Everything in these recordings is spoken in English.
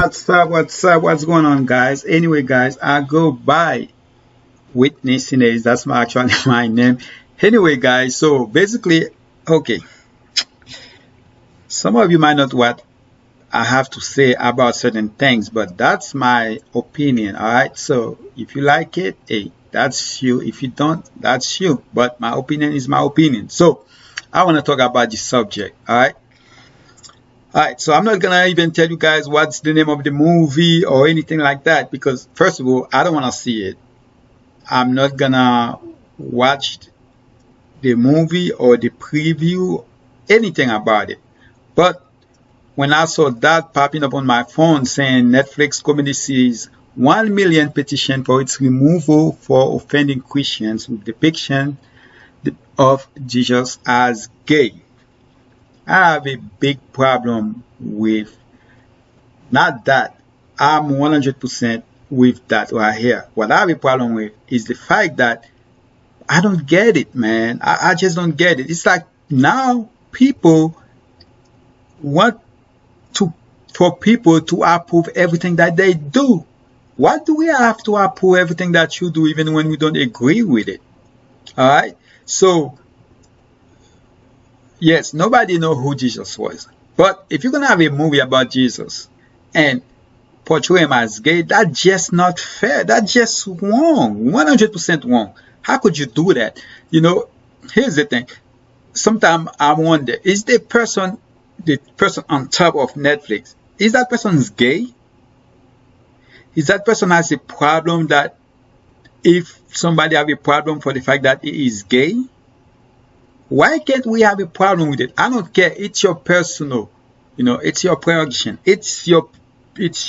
What's up? What's up? What's going on, guys? Anyway, guys, I go by Witness Inez. That's my actually my name. Anyway, guys, so basically, okay, some of you might not what I have to say about certain things, but that's my opinion. All right. So if you like it, hey, that's you. If you don't, that's you. But my opinion is my opinion. So I want to talk about this subject. All right. All right, so I'm not gonna even tell you guys what's the name of the movie or anything like that because first of all, I don't want to see it. I'm not gonna watch the movie or the preview, anything about it. But when I saw that popping up on my phone saying Netflix comedy series 1 million petition for its removal for offending Christians with depiction of Jesus as gay. I have a big problem with not that. I'm 100% with that right here. What I have a problem with is the fact that I don't get it, man. I just don't get it. It's like now people want for people to approve everything that they do. Why do we have to approve everything that you do even when we don't agree with it? All right. So yes, nobody know who Jesus was. But if you're going to have a movie about Jesus and portray him as gay, that's just not fair. That's just wrong. 100% wrong. How could you do that? You know, here's the thing. Sometimes I wonder, is the person on top of Netflix, is that person gay? Is that person has a problem that if somebody have a problem for the fact that he is gay? Why can't we have a problem with it? I don't care. It's your personal, it's your prerogative. It's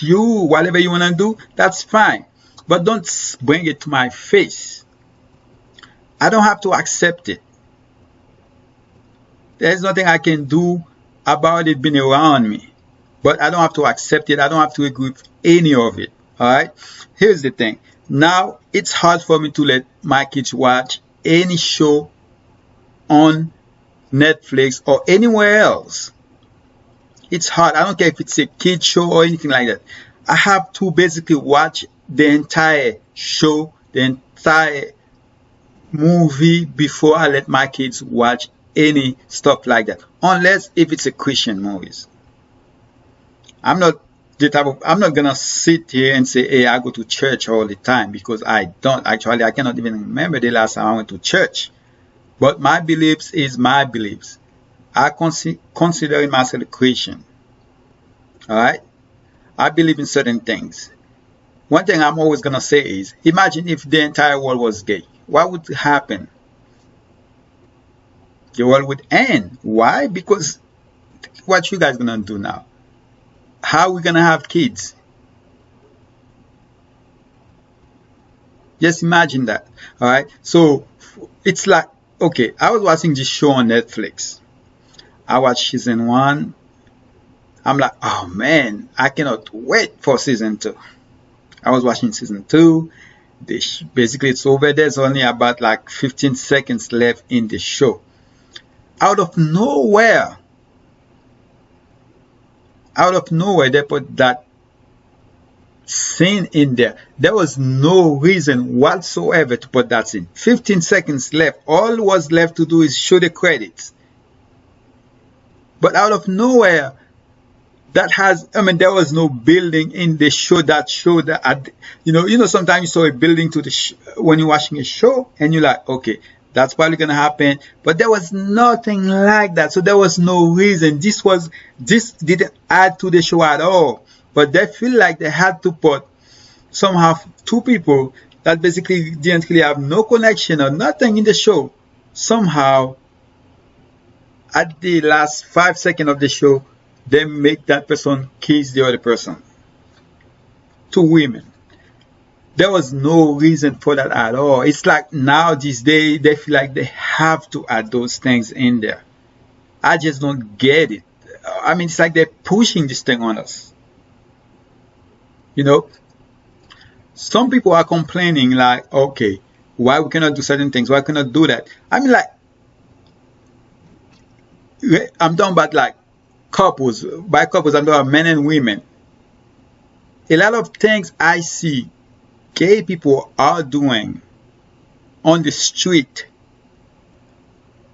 you, whatever you want to do, that's fine. But don't bring it to my face. I don't have to accept it. There's nothing I can do about it being around me. But I don't have to accept it. I don't have to agree with any of it. All right? Here's the thing. Now, it's hard for me to let my kids watch any show on Netflix or anywhere else. It's hard. I don't care if it's a kid show or anything like that. I have to basically watch the entire show, the entire movie before I let my kids watch any stuff like that. Unless if it's a Christian movies. I'm not gonna sit here and say, hey, I go to church all the time because I don't. Actually, I cannot even remember the last time I went to church. But my beliefs is my beliefs. I consider myself a Christian. All right? I believe in certain things. One thing I'm always going to say is, imagine if the entire world was gay. What would happen? The world would end. Why? Because what you guys going to do now? How are we going to have kids? Just imagine that. All right? So it's like, okay, I was watching this show on Netflix. I watched season 1. I'm like, oh man, I cannot wait for season 2. I was watching season 2. Basically, it's over. There's only about like 15 seconds left in the show. Out of nowhere, they put that scene in there. There was no reason whatsoever to put that scene. 15 seconds left. All was left to do is show the credits. But out of nowhere, there was no building in the show that showed that, sometimes you saw a building when you're watching a show and you're like, okay, that's probably going to happen. But there was nothing like that. So there was no reason. This didn't add to the show at all. But they feel like they had to put somehow two people that basically didn't really have no connection or nothing in the show. Somehow, at the last 5 seconds of the show, they make that person kiss the other person. 2 women. There was no reason for that at all. It's like now these days, they feel like they have to add those things in there. I just don't get it. I mean, it's like they're pushing this thing on us. Some people are complaining like, okay, why we cannot do certain things? Why cannot do that? I mean, like, I'm talking about like couples. By couples, I'm talking about men and women. A lot of things I see gay people are doing on the street,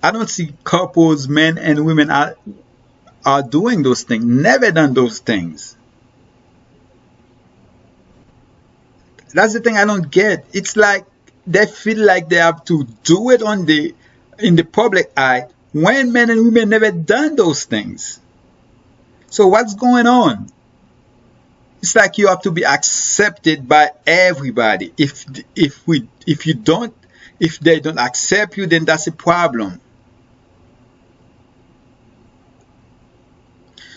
I don't see couples, men and women are doing those things. Never done those things. That's the thing I don't get. It's like they feel like they have to do it in the public eye when men and women never done those things. So what's going on? It's like you have to be accepted by everybody. If they don't accept you, then that's a problem.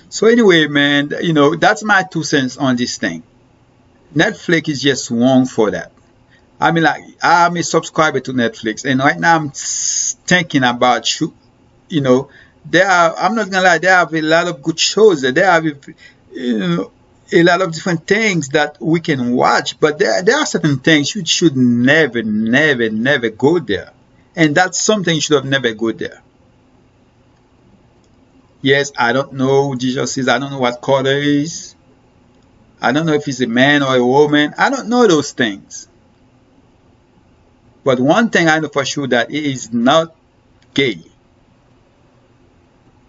So anyway, man, that's my 2 cents on this thing. Netflix is just wrong for that. I mean, like, I'm a subscriber to Netflix, and right now I'm thinking about, I'm not gonna lie, they have a lot of good shows. They have, a lot of different things that we can watch, but there are certain things you should never go there. And that's something you should have never go there. Yes, I don't know who Jesus is. I don't know what color he is. I don't know if he's a man or a woman. I don't know those things. But one thing I know for sure, that he is not gay.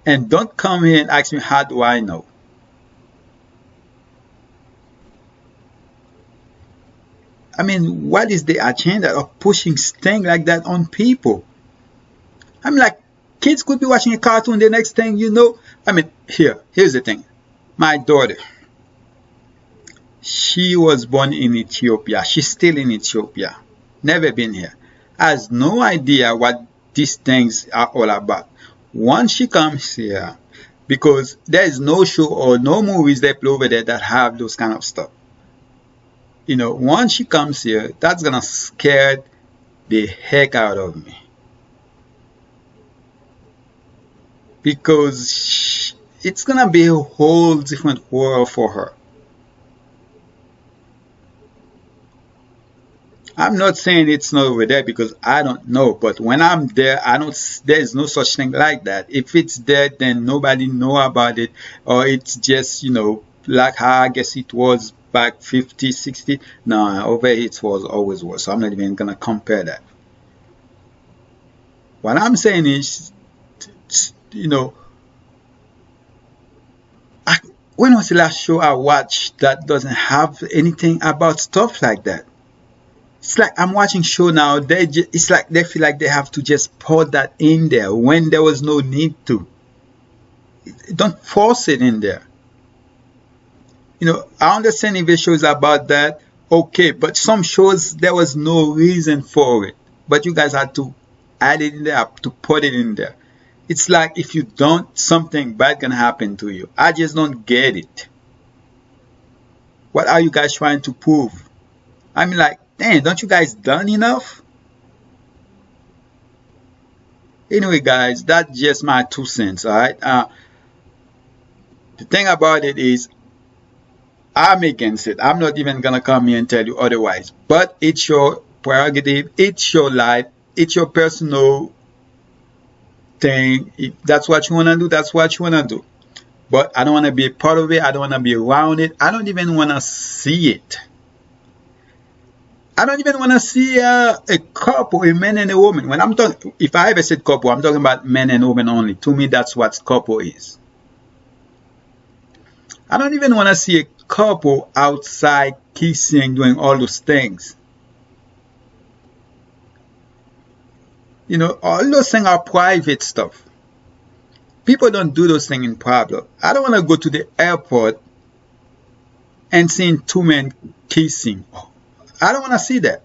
And don't come here and ask me, how do I know? I mean, what is the agenda of pushing things like that on people? I'm like, kids could be watching a cartoon, the next thing you know. I mean, here's the thing. My daughter, she was born in Ethiopia. She's still in Ethiopia. Never been here. Has no idea what these things are all about. Once she comes here, because there is no show or no movies they play over there that have those kind of stuff. Once she comes here, that's gonna scare the heck out of me. Because it's gonna be a whole different world for her. I'm not saying it's not over there, because I don't know, but when I'm there, there's no such thing like that. If it's there, then nobody know about it, or it's just, like how I guess it was back 50, 60. No, over here it was always worse, so I'm not even gonna compare that. What I'm saying is, when was the last show I watched that doesn't have anything about stuff like that? It's like I'm watching show now. It's like they feel like they have to just pour that in there when there was no need to. Don't force it in there. I understand if the show is about that, okay, but some shows there was no reason for it, but you guys had to add it in there, to put it in there. It's like if you don't, something bad can happen to you. I just don't get it. What are you guys trying to prove? I mean, like, damn, don't you guys done enough? Anyway, guys, that's just my 2 cents, alright? The thing about it is, I'm against it. I'm not even gonna come here and tell you otherwise. But it's your prerogative, it's your life, it's your personal thing. If that's what you wanna do, that's what you wanna do. But I don't wanna be a part of it. I don't wanna be around it. I don't even wanna see it. I don't even want to see a couple, a man and a woman. When I'm talking, if I ever said couple, I'm talking about men and women only. To me, that's what couple is. I don't even want to see a couple outside kissing, doing all those things. All those things are private stuff. People don't do those things in public. I don't want to go to the airport and seeing 2 men kissing. I don't want to see that.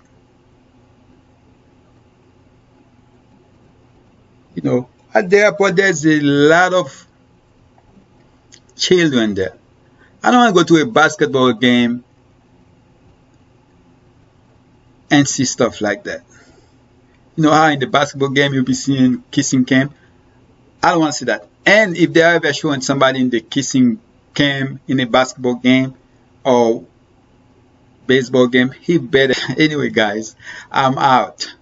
At the airport, there's a lot of children there. I don't want to go to a basketball game and see stuff like that. How in the basketball game you'll be seeing kissing cam? I don't want to see that. And if they're ever showing somebody in the kissing cam in a basketball game or baseball game, he better. Anyway, guys, I'm out.